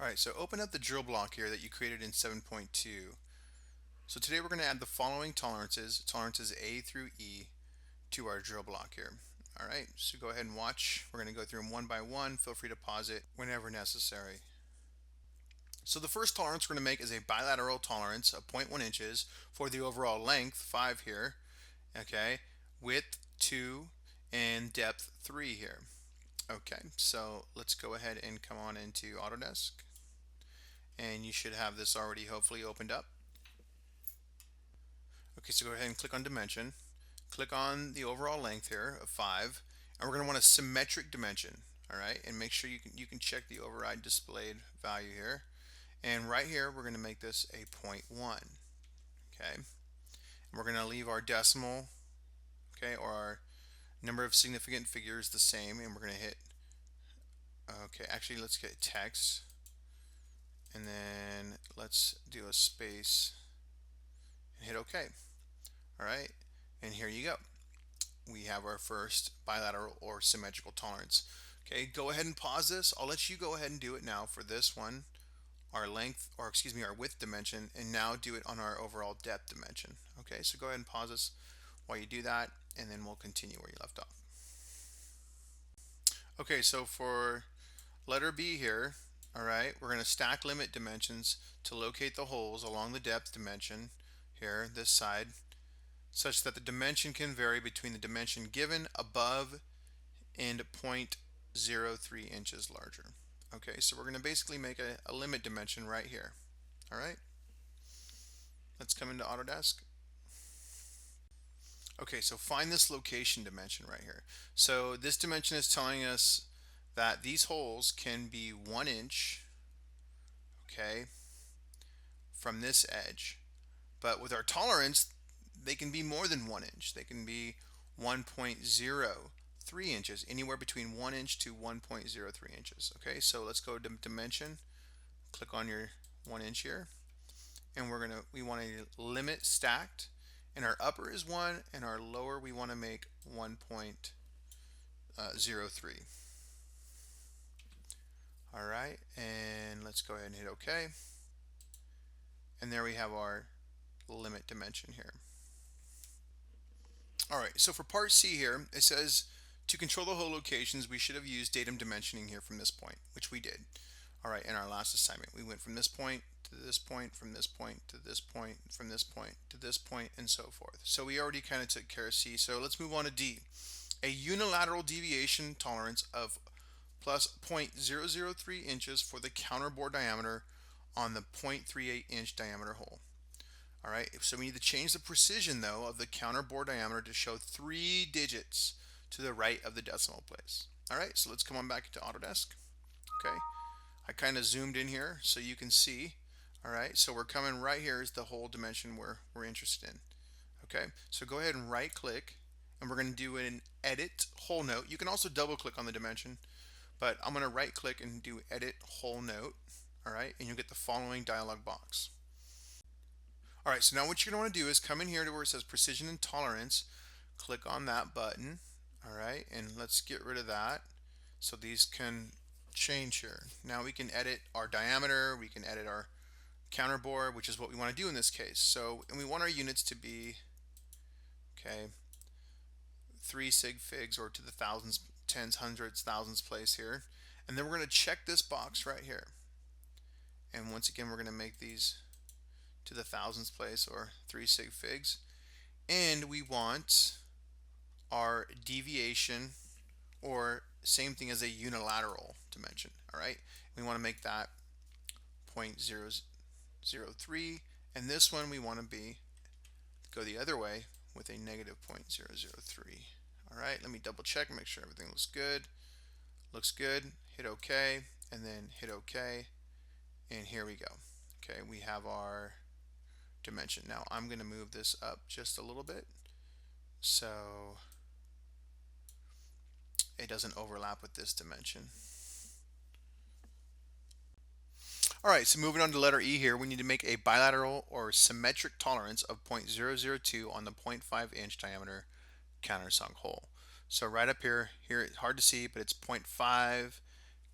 Alright, so open up the drill block here that you created in 7.2. So today we're going to add the following tolerances A through E, to our drill block here. Alright, so go ahead and watch. We're going to go through them one by one. Feel free to pause it whenever necessary. So the first tolerance we're going to make is a bilateral tolerance of 0.1 inches for the overall length, 5 here, okay, width 2, and depth 3 here. Okay, so let's go ahead and come on into Autodesk. And you should have this already hopefully opened up. Okay, so go ahead and click on dimension. Click on the overall length here of 5, and we're going to want a symmetric dimension. All right, and make sure you can check the override displayed value here. And right here we're going to make this a 0.1. Okay, and we're going to leave our decimal, okay, or our number of significant figures the same, and we're going to hit. Okay, actually let's get text, and then let's do a space and hit OK. All right, and here you go. We have our first bilateral or symmetrical tolerance. Okay, go ahead and pause this. I'll let you go ahead and do it now for this one, our length, or excuse me, our width dimension, and now do it on our overall depth dimension. Okay, so go ahead and pause this while you do that, and then we'll continue where you left off. Okay, so for letter B here, all right, we're going to stack limit dimensions to locate the holes along the depth dimension here, this side, such that the dimension can vary between the dimension given above and 0.03 inches larger. Okay, so we're going to basically make a limit dimension right here. All right, let's come into Autodesk. Okay, so find this location dimension right here. So this dimension is telling us that these holes can be 1 inch, okay, from this edge. But with our tolerance, they can be more than 1 inch. They can be 1.03 inches, anywhere between 1 inch to 1.03 inches. Okay, so let's go to dimension, click on your 1 inch here, and we want a limit stacked, and our upper is 1, and our lower we want to make 1.03. All right, and let's go ahead and hit OK. And there we have our limit dimension here. All right, so for part C here, it says to control the hole locations, we should have used datum dimensioning here from this point, which we did. All right, in our last assignment, we went from this point to this point, from this point to this point, from this point to this point, and so forth. So we already kind of took care of C. So let's move on to D. A unilateral deviation tolerance of plus 0.003 inches for the counterbore diameter on the 0.38 inch diameter hole. All right, so we need to change the precision though of the counterbore diameter to show 3 digits to the right of the decimal place. All right, so let's come on back to Autodesk. Okay, I kind of zoomed in here so you can see. All right, so we're coming right here is the whole dimension we're interested in. Okay, so go ahead and right click, and we're going to do an edit hole note. You can also double click on the dimension, but I'm going to right click and do edit hole note. All right, and you'll get the following dialog box. All right, so now what you're going to want to do is come in here to where it says precision and tolerance, click on that button. All right, and let's get rid of that so these can change here. Now we can edit our diameter, we can edit our counterbore, which is what we want to do in this case. So, and we want our units to be, okay, 3 sig figs, or to the thousands, tens, hundreds, thousands place here. And then we're going to check this box right here. And once again, we're going to make these to the thousands place, or 3 sig figs. And we want our deviation, or same thing as a unilateral dimension. All right, we want to make that 0.003, and this one we want to go the other way with a negative 0.003. All right, let me double check and make sure everything looks good. Looks good. Hit OK, and then hit OK, and here we go. Okay, we have our dimension. Now I'm going to move this up just a little bit so it doesn't overlap with this dimension. All right, so moving on to letter E here, we need to make a bilateral or symmetric tolerance of 0.002 on the 0.5 inch diameter countersunk hole. So right up here, it's hard to see, but it's 0.5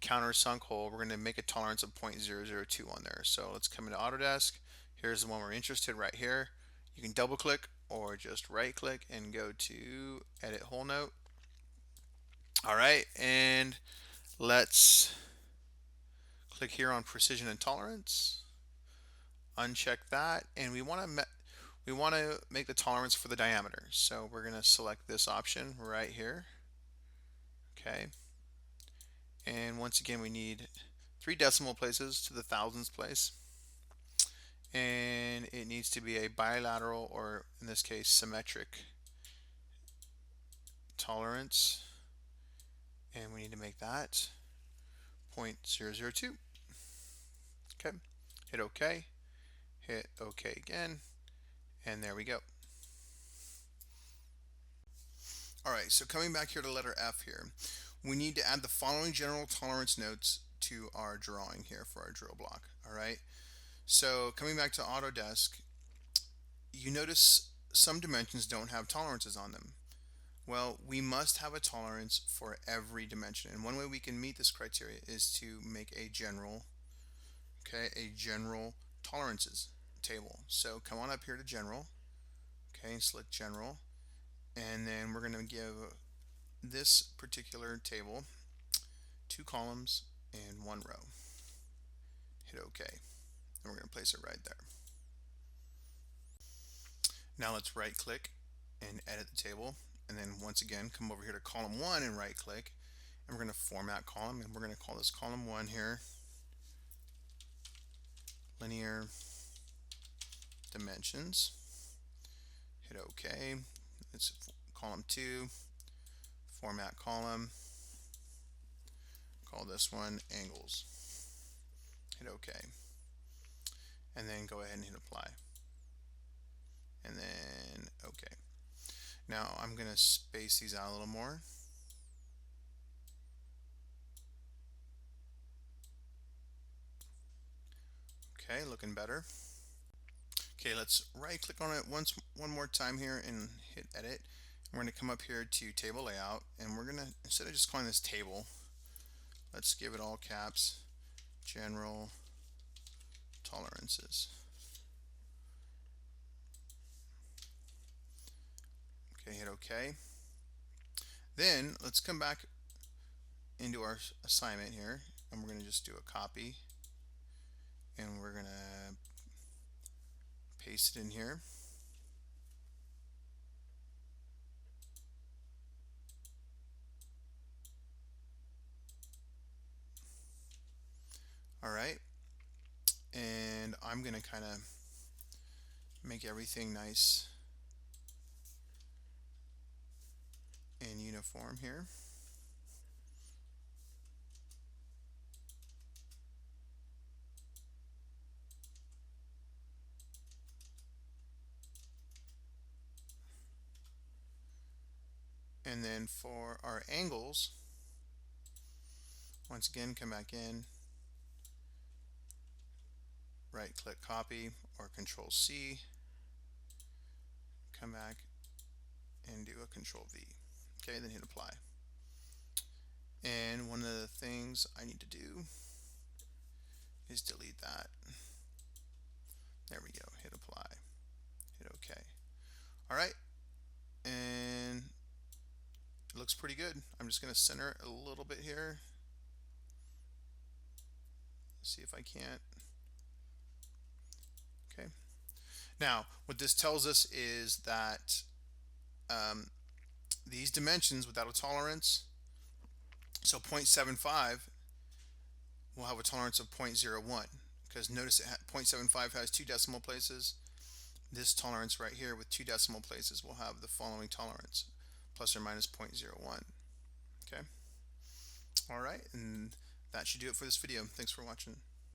countersunk hole, we're going to make a tolerance of 0.002 on there. So let's come into Autodesk. Here's the one we're interested right here. You can double click or just right click and go to edit hole note. All right, and let's click here on precision and tolerance. Uncheck that, and we want to make the tolerance for the diameter. So we're going to select this option right here. Okay. And once again, we need 3 decimal places to the thousandths place. And it needs to be a bilateral, or in this case, symmetric tolerance. And we need to make that 0.002. Okay. Hit OK. Hit OK again. And there we go. All right, so coming back here to letter F here, we need to add the following general tolerance notes to our drawing here for our drill block. All right, so coming back to Autodesk, you notice some dimensions don't have tolerances on them. Well, we must have a tolerance for every dimension, and one way we can meet this criteria is to make a general tolerances table. So come on up here to general, okay, and select general, and then we're going to give this particular table 2 columns and 1 row. Hit OK, and we're going to place it right there. Now let's right click and edit the table, and then once again come over here to column 1 and right click, and we're going to format column, and we're going to call this column 1 here linear dimensions. Hit OK. It's column 2, format column, call this one angles. Hit OK, and then go ahead and hit apply, and then OK. Now I'm going to space these out a little more. Okay, looking better. Okay, let's right click on it one more time here and hit edit. We're going to come up here to table layout, and we're going to, instead of just calling this table, let's give it all caps, general tolerances. Okay, hit OK. Then let's come back into our assignment here, and we're going to just do a copy, and we're going to paste it in here. All right, and I'm going to kind of make everything nice and uniform here. And then for our angles, once again, come back in, right click copy or control C, come back and do a control V. Okay, then hit apply. And one of the things I need to do is delete that. There we go, hit apply, hit OK. All right, and it looks pretty good. I'm just going to center it a little bit here. See if I can't. Okay. Now, what this tells us is that these dimensions without a tolerance, so 0.75 will have a tolerance of 0.01, because notice 0.75 has 2 decimal places. This tolerance right here with 2 decimal places will have the following tolerance, plus or minus 0.01. Okay. All right, and that should do it for this video. Thanks for watching.